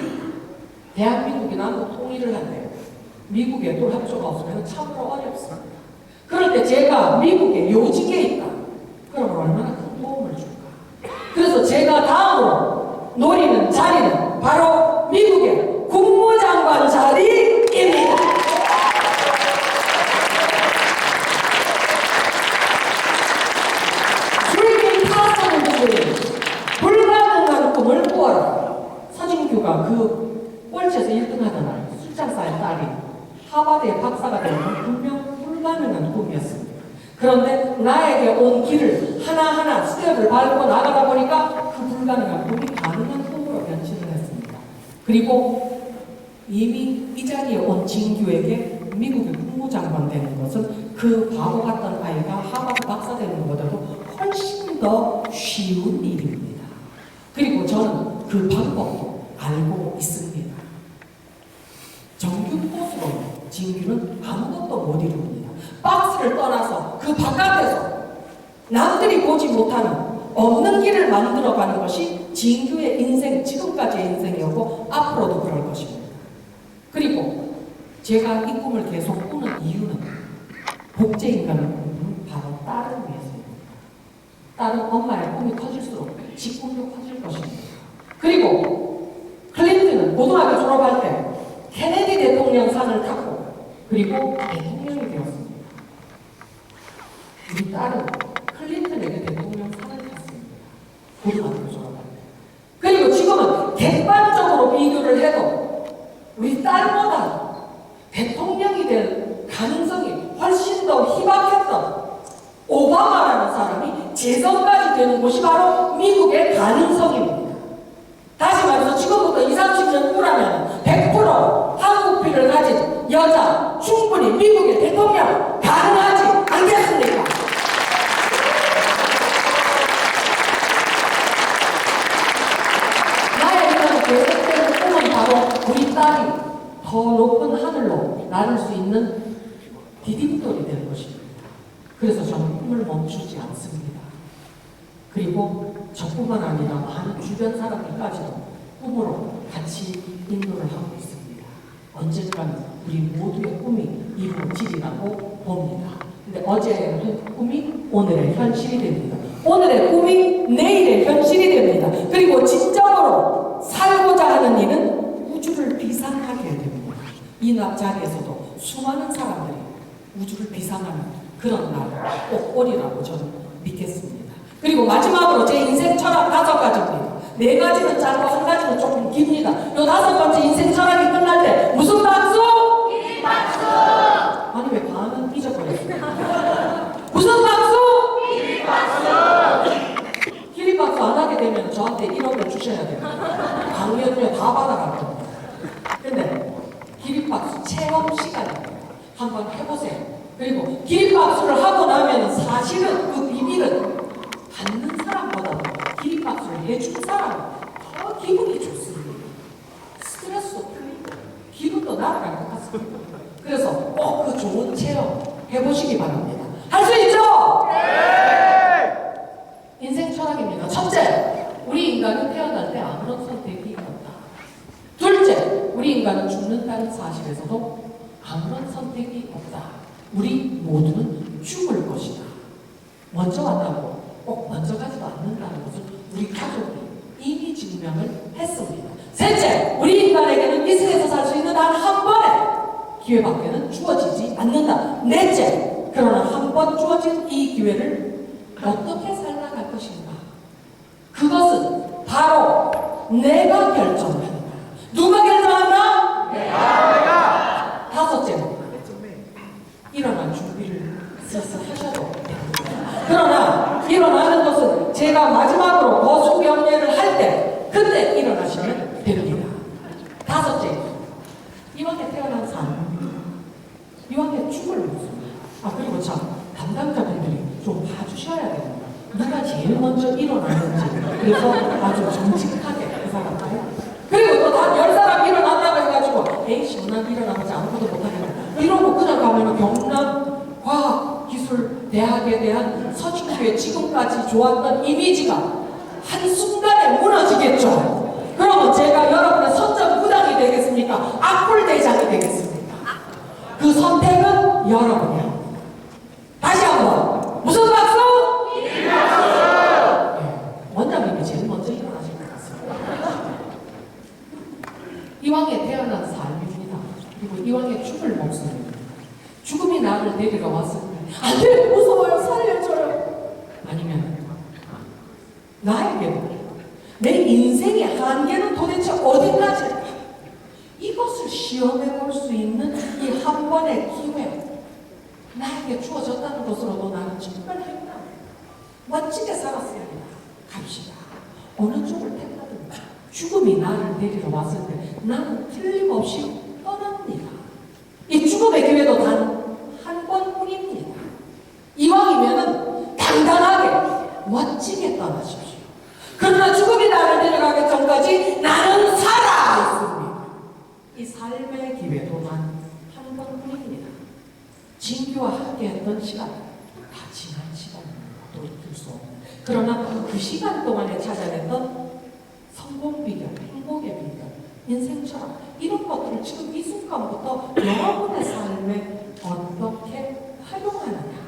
대한민국이 남북 통일을 한대요. 미국에 돌합조가 없으면 참으로 어렵습니다. 그럴 때 제가 미국에 요직에 있다. 그러면 얼마나 큰 도움을 줄까? 그래서 제가 다음으로 노리는 자리는 바로 미국의 국무장관 자리입니다. Dreaming possible dream. 불가능한 꿈을 꾸어라. 서진규가 그 꼴찌에서 1등 하던 날 술장사의 딸이 하버드의 박사가 되는 건 분명 불가능한 꿈이었습니다. 그런데 나에게 온 길을 하나하나 스텝을 밟고 나가다 보니까 그 불가능한 꿈이 가능한 꿈으로 변신을 했습니다. 그리고 이미 이 자리에 온 진규에게 미국의 국무장관 되는 것은 그 바보 같던 아이가 하버드 박사 되는 것보다도 훨씬 더 쉬운 일입니다. 그리고 저는 그 방법도 알고 있습니다. 정규 코스로 진규는 아무것도 못 이룹니다. 박스를 떠나서 그 바깥에서 남들이 보지 못하는 없는 길을 만들어가는 것이 진규의 인생, 지금까지의 인생이었고 앞으로도 그럴 것입니다. 그리고 제가 이 꿈을 계속 꾸는 이유는 복제인간을 꿈은 바로 딸을 위해서입니다. 딸은 엄마의 꿈이 커질수록 지 꿈도 커질 것입니다. 그리고 클린턴은 고등학교 졸업할 때 케네디 대통령 상을 탔고 그리고 대통령이 되었습니다. 우리 딸은 클린턴에게 대통령 상을 탔습니다. 고등학교 졸업할 때. 그리고 지금은 객관적으로 비교를 해도 우리 딸보다 대통령이 될 가능성이 훨씬 더 희박했던 오바마라는 사람이 재선까지 되는 곳이 바로 미국의 가능성입니다. 다시 말해서 지금부터 20, 30년 후라면 100% 한국피를 가진 여자 충분히 미국의 대통령 가능하지 않겠습니까? 나의 이런 계획된 꿈은 바로 우리 딸이 더 높은 하늘로 나를 수 있는 디딤돌이 될 것입니다. 그래서 저는 꿈을 멈추지 않습니다. 그리고 저뿐만 아니라 많은 주변 사람들까지도 꿈으로 같이 인도를 하고 있습니다. 언젠가는 우리 모두의 꿈이 이루어지리라고 봅니다. 근데 어제의 꿈이 오늘의 현실이 됩니다. 오늘의 꿈이 내일의 현실이 됩니다. 그리고 진정으로 살고자 하는 이는 우주를 비상하게 됩니다. 이 자리에서도 수많은 사람들이 우주를 비상하는 그런 날 꼭 오리라고 저는 믿겠습니다. 그리고 마지막으로 제 인생 철학 5가지입니다. 4가지는 짧고 1가지는 조금 깁니다. 요 5번째 인생 철학이 끝날 때 무슨 박수? 기립박수! 아니 왜 반은 잊어버렸어요? 무슨 박수? 기립박수! 기립박수 안 하게 되면 저한테 1억을 주셔야 돼요. 강연료 다 받아갈 겁니다. 근데 기립박수 체험 시간입니다. 한번 해보세요. 그리고 기립박수를 하고 나면 사실은 그 비밀은 받는 사람보다도 기립박수를 해준 사람은 더 기분이 좋습니다. 스트레스도 풀리고 기분도 날아갈 것 같습니다. 그래서 꼭 그 좋은 체험 해보시기 바랍니다. 할 수 있죠? 네! 인생 철학입니다. 첫째, 우리 인간은 태어날 때 아무런 선택이 없다. 둘째, 우리 인간은 죽는다는 사실에서도 아무런 선택이 없다. 우리 모두는 죽을 것이다. 먼저 왔다고 꼭 먼저 가지도 않는다는 것을 우리 가족이 이미 증명을 했습니다. 셋째, 우리 인간에게는 이 세상에서 살 수 있는 단 한 번의 기회밖에는 주어지지 않는다. 넷째, 그러나 한 번 주어진 이 기회를 어떻게 살아갈 것인가? 그것은 바로 내가 결정한다. 누가 결정한다? 내가. 다섯째, 일어날 준비를 슬슬 하셔도 됩니다. 그러나 일어나는 것은 제가 마지막으로 거수경례를 할 때 그때 일어나시면 됩니다. 다섯째, 이왕에 태어난 사람, 이왕에 죽을 모습. 그리고 참 담당자분들이 좀 봐주셔야 됩니다. 누가 제일 먼저 일어나는지. 그래서 아주 정직하게 그 사람들. 그리고 또 단 10사람 일어난다고 해가지고 에이씨 난 일어나면서 아무것도 못하겠다 이러고 그냥 가면 경남 과학기술 서울 대학에 대한 서초구의 지금까지 좋았던 이미지가 한순간에 무너지겠죠. 그러면 제가 여러분의 선전부장이 되겠습니까? 악플대장이 되겠습니까? 그 선택은 여러분이야. 다시 한번 무슨 박수? 원장님이 제일 먼저 일어나실 것 같습니다. 이왕에 태어난 삶입니다. 그리고 이왕에 죽을 목숨입니다. 죽음이 나를 데리러 왔을 때 안돼 무서워요 살려줘요. 아니면 나에게는 내 인생의 한계는 도대체 어디까지일까? 이것을 시험해 볼 수 있는 이 한 번의 기회 나에게 주어졌다는 것으로도 나는 정말합니다. 멋지게 살았습니다. 갑시다. 어느 쪽을 택하든 죽음이 나를 데리러 왔을 때 나는 틀림없이 떠납니다. 이 죽음의 기회도 단 한 번뿐입니다. 이왕이면은 당당하게 멋지게 떠나십시오. 그러나 죽음이 나를 데려가기 전까지 나는 살아있습니다. 이 삶의 기회도 단 한 번뿐입니다. 진규와 함께했던 시간 다 지난 시간입니다. 돌이킬 수 없는. 그러나 그 시간 동안에 찾아냈던 성공 비결, 행복의 비결, 인생 철학 이런 것들을 지금 이 순간부터 여러분의 삶에 어떻게 활용하느냐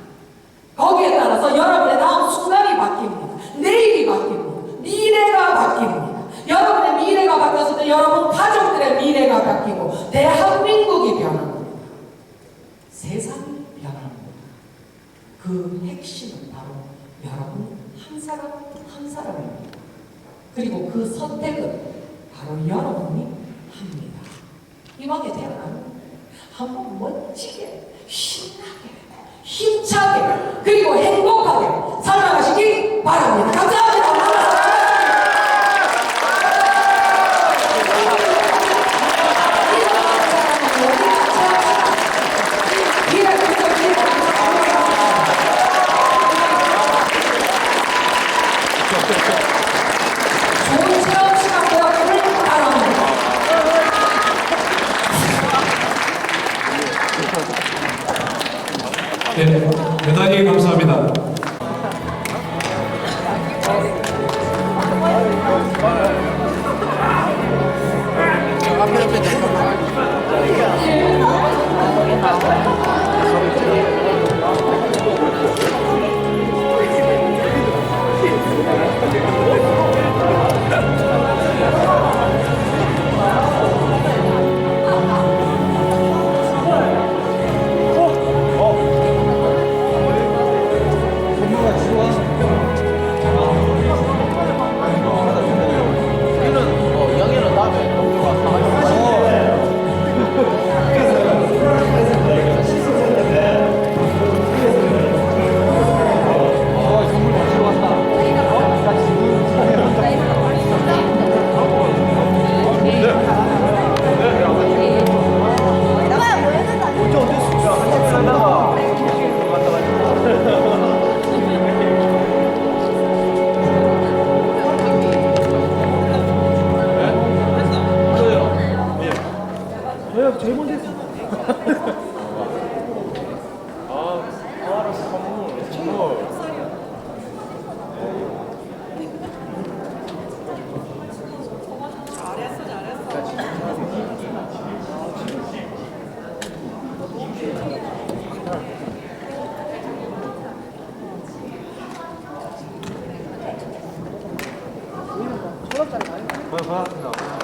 거기에 따라서 여러분의 다음 순간이 바뀝니다. 내일이 바뀝니다. 미래가 바뀝니다. 여러분의 미래가 바뀌었을 때 여러분 가족들의 미래가 바뀌고 대한민국이 변합니다. 세상이 변합니다. 그 핵심은 바로 여러분 한 사람 한 사람입니다. 그리고 그 선택은 바로 여러분이 합니다. 이왕에 태어나면 한번 멋지게 신나게 힘차게 그리고 행복하게 살아가시기 바랍니다. 감사합니다. 좋은 체험 시간 되었기를 바랍니다. 네, 대단히 감사합니다. 제일 먼저 했어. 알았어. 선물. 고맙습니다.